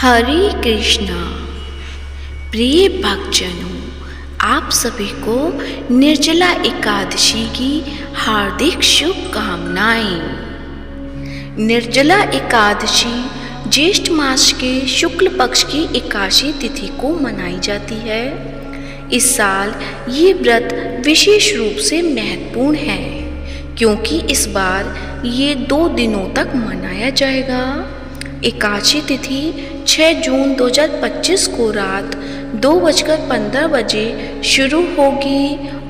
हरे कृष्णा। प्रिय भक्तजनों, आप सभी को निर्जला एकादशी की हार्दिक शुभकामनाएं। निर्जला एकादशी ज्येष्ठ मास के शुक्ल पक्ष की एकादशी तिथि को मनाई जाती है। इस साल ये व्रत विशेष रूप से महत्वपूर्ण है क्योंकि इस बार ये 2 दिनों तक मनाया जाएगा। एकादशी तिथि 6 जून 2025 को रात 2:15 बजे शुरू होगी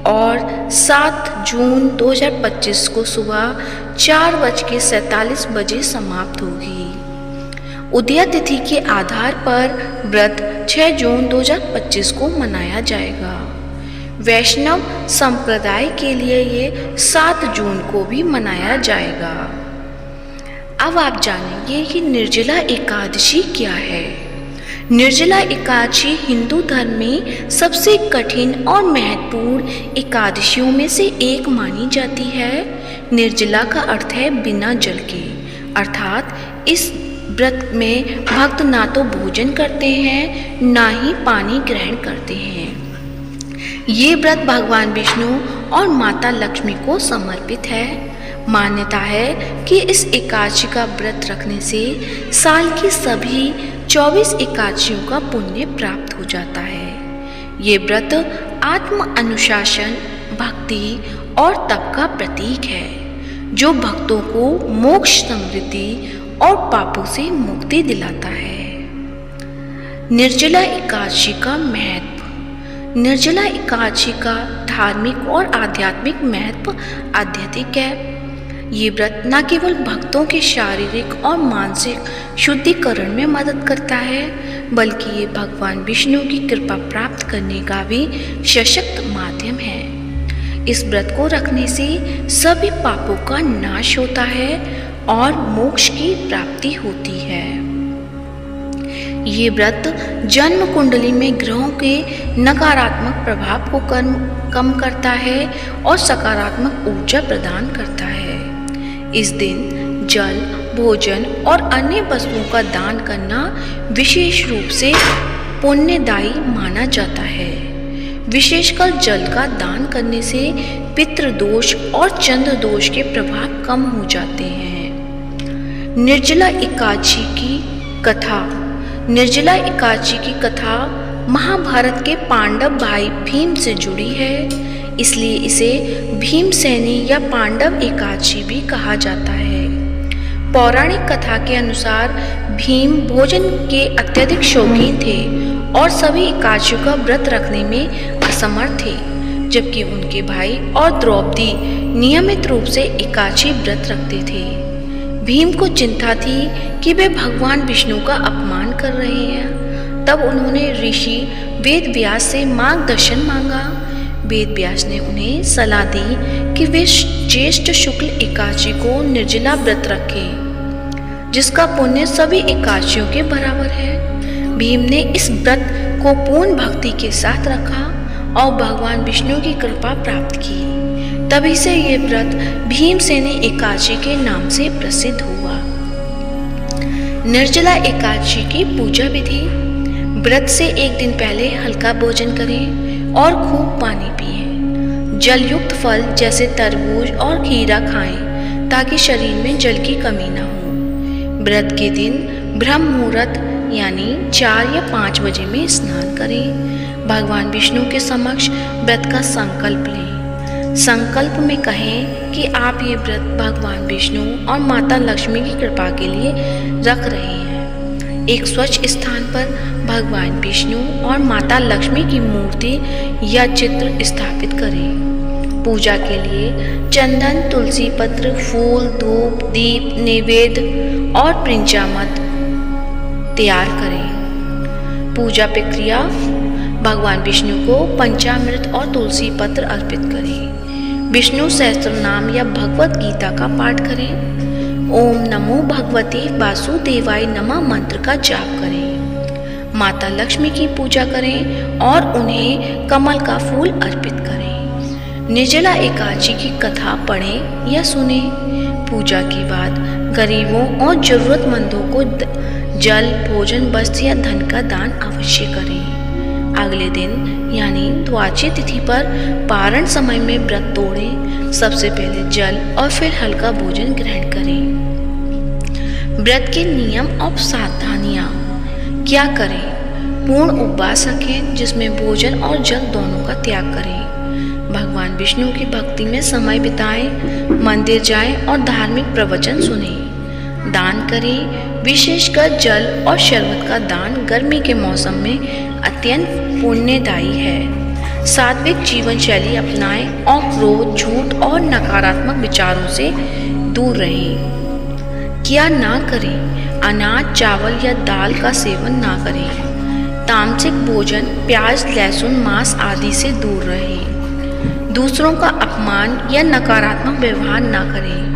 और 7 जून 2025 को सुबह 4:47 बजे समाप्त होगी। उदया तिथि के आधार पर व्रत 6 जून 2025 को मनाया जाएगा। वैष्णव संप्रदाय के लिए ये 7 जून को भी मनाया जाएगा। अब आप जानेंगे कि निर्जला एकादशी क्या है। निर्जला एकादशी हिंदू धर्म में सबसे कठिन और महत्वपूर्ण एकादशियों में से एक मानी जाती है। निर्जला का अर्थ है बिना जल के, अर्थात इस व्रत में भक्त ना तो भोजन करते हैं ना ही पानी ग्रहण करते हैं। ये व्रत भगवान विष्णु और माता लक्ष्मी को समर्पित है। मान्यता है कि इस एकादशी का व्रत रखने से साल की सभी 24 एकादशियों का पुण्य प्राप्त हो जाता है। ये व्रत आत्म अनुशासन, भक्ति और तप का प्रतीक है जो भक्तों को मोक्ष, समृद्धि और पापों से मुक्ति दिलाता है। निर्जला एकादशी का महत्व। निर्जला एकादशी का धार्मिक और आध्यात्मिक महत्व अत्यधिक है। ये व्रत न केवल भक्तों के शारीरिक और मानसिक शुद्धिकरण में मदद करता है बल्कि ये भगवान विष्णु की कृपा प्राप्त करने का भी सशक्त माध्यम है। इस व्रत को रखने से सभी पापों का नाश होता है और मोक्ष की प्राप्ति होती है। ये व्रत जन्म कुंडली में ग्रहों के नकारात्मक प्रभाव को कम करता है और सकारात्मक ऊर्जा प्रदान करता है। इस दिन जल, भोजन और अन्य वस्तुओं का दान करना विशेष रूप से पुण्यदायी माना जाता है। विशेषकर जल का दान करने से पितृदोष और चंद्र दोष के प्रभाव कम हो जाते हैं। निर्जला एकादशी की कथा। निर्जला एकादशी की कथा महाभारत के पांडव भाई भीम से जुड़ी है, इसलिए इसे भीमसेनी या पांडव एकादशी भी कहा जाता है। पौराणिक कथा के अनुसार भीम भोजन के अत्यधिक शौकीन थे और सभी एकादशियों का व्रत रखने में असमर्थ थे, जबकि उनके भाई और द्रौपदी नियमित रूप से एकादशी व्रत रखते थे। भीम को चिंता थी कि वे भगवान विष्णु का अपमान कर रहे हैं। तब उन्होंने ऋषि वेद व्यास से मार्गदर्शन मांगा। वेद व्यास ने उन्हें सलाह दी कि वे ज्येष्ठ शुक्ल एकादशी को निर्जला व्रत रखें, जिसका पुण्य सभी एकादशियों के बराबर है। भीम ने इस व्रत को पूर्ण भक्ति के साथ रखा और भगवान विष्णु की कृपा प्राप्त की। तभी से ये व्रत भीमसेनी एकादशी के नाम से प्रसिद्ध हुआ। निर्जला एकादशी की पूजा विधि। व्रत से एक दिन पहले हल्का भोजन करें और खूब पानी पिएं। जलयुक्त फल जैसे तरबूज और खीरा खाएं ताकि शरीर में जल की कमी न हो। व्रत के दिन ब्रह्म मुहूर्त यानी 4 या 5 बजे में स्नान करें। भगवान विष्णु के समक्ष व्रत का संकल्प लें। संकल्प में कहें कि आप ये व्रत भगवान विष्णु और माता लक्ष्मी की कृपा के लिए रख रहे हैं। एक स्वच्छ स्थान पर भगवान विष्णु और माता लक्ष्मी की मूर्ति या चित्र स्थापित करें। पूजा के लिए चंदन, तुलसी पत्र, फूल, धूप, दीप, नैवेद्य और पंचामृत तैयार करें। पूजा प्रक्रिया। भगवान विष्णु को पंचामृत और तुलसी पत्र अर्पित करें। विष्णु सहस्त्र नाम या भगवत गीता का पाठ करें। ओम नमो भगवते वासुदेवाय नमः मंत्र का जाप करें। माता लक्ष्मी की पूजा करें और उन्हें कमल का फूल अर्पित करें। निर्जला एकादशी की कथा पढ़ें या सुनें। पूजा के बाद गरीबों और जरूरतमंदों को जल, भोजन, वस्त्र या धन का दान अवश्य करें। अगले दिन यानी द्वादशी तिथि पर पारण समय में व्रत तोड़ें। सबसे पहले जल और फिर हल्का भोजन ग्रहण करें। व्रत के नियम और सावधानियां क्या करें? पूर्ण उपवास रखें जिसमें भोजन और जल दोनों का त्याग करें। भगवान विष्णु की भक्ति में समय बिताएं, मंदिर जाएं और धार्मिक प्रवचन सुनें। दान करें, विशेषकर जल और शरबत का दान गर्मी के मौसम में अत्यंत पुण्यदायी है। सात्विक जीवन शैली अपनाएं और क्रोध, झूठ और नकारात्मक विचारों से दूर रहें। क्या ना करें? अनाज, चावल या दाल का सेवन ना करें। तामसिक भोजन, प्याज, लहसुन, मांस आदि से दूर रहें। दूसरों का अपमान या नकारात्मक व्यवहार ना करें।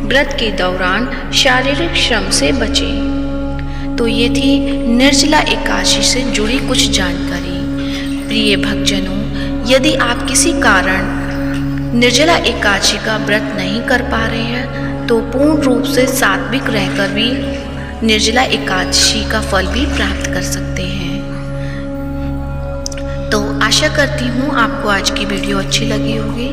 व्रत के दौरान शारीरिक श्रम से बचें। तो ये थी निर्जला एकादशी से जुड़ी कुछ जानकारी। प्रिय भक्तजनों, यदि आप किसी कारण निर्जला एकादशी का व्रत नहीं कर पा रहे हैं तो पूर्ण रूप से सात्विक रहकर भी निर्जला एकादशी का फल भी प्राप्त कर सकते हैं। तो आशा करती हूँ आपको आज की वीडियो अच्छी लगी होगी।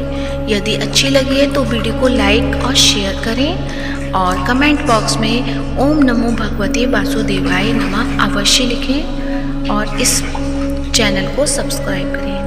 यदि अच्छी लगी है तो वीडियो को लाइक और शेयर करें और कमेंट बॉक्स में ओम नमो भगवते वासुदेवाय नमः अवश्य लिखें और इस चैनल को सब्सक्राइब करें।